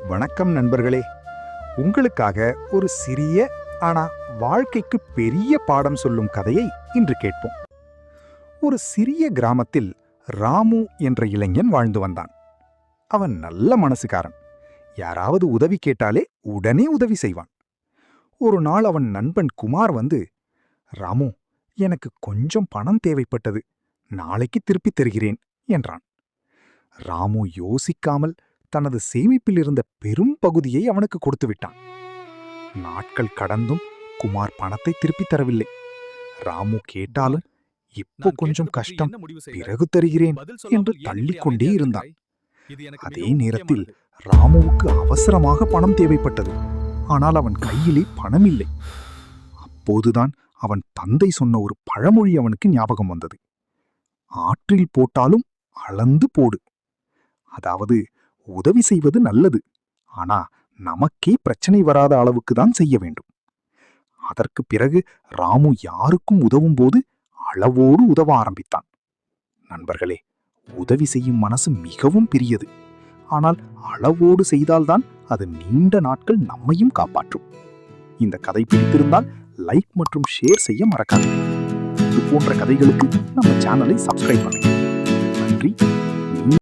வணக்கம் நண்பர்களே. உங்களுக்காக ஒரு சிறிய ஆனா வாழ்க்கைக்கு பெரிய பாடம் சொல்லும் கதையை இன்று கேட்போம். ஒரு சிறிய கிராமத்தில் ராமு என்ற இளைஞன் வாழ்ந்து வந்தான். அவன் நல்ல மனசுக்காரன். யாராவது உதவி கேட்டாலே உடனே உதவி செய்வான். ஒரு நாள் அவன் நண்பன் குமார் வந்து, ராமு, எனக்கு கொஞ்சம் பணம் தேவைப்பட்டது, நாளைக்கு திருப்பித் தருகிறேன் என்றான். ராமு யோசிக்காமல் தனது சேமிப்பில் இருந்த பெரும் பகுதியை அவனுக்கு கொடுத்து விட்டான். நாட்கள் கடந்தும் குமார் பணத்தை திருப்பித் தரவில்லை. ராமு கேட்டாலும், இப்போ கொஞ்சம் கஷ்டம், பிறகு தருகிறேன் என்று தள்ளிக்கொண்டே இருந்தான். அதே நேரத்தில் ராமுவுக்கு அவசரமாக பணம் தேவைப்பட்டது. ஆனால் அவன் கையிலே பணம் இல்லை. அப்போதுதான் அவன் தந்தை சொன்ன ஒரு பழமொழி அவனுக்கு ஞாபகம் வந்தது. ஆற்றில் போட்டாலும் அளந்து போடு. அதாவது, உதவி செய்வது நல்லது, ஆனா நமக்கே பிரச்சனை வராத அளவுக்கு தான் செய்ய வேண்டும். அதற்கு பிறகு ராமு யாருக்கும் உதவும் போது அளவோடு உதவ ஆரம்பித்தான். நண்பர்களே, உதவி செய்யும் மனசு மிகவும் பெரியது. ஆனால் அளவோடு செய்தால்தான் அது நீண்ட நாட்கள் நம்மையும் காப்பாற்றும். இந்த கதை பிடித்திருந்தால் லைக் மற்றும் ஷேர் செய்ய மறக்காதீங்க. இது போன்ற கதைகளுக்கு நம்ம சேனலை சப்ஸ்கிரைப் பண்ணுங்க. நன்றி.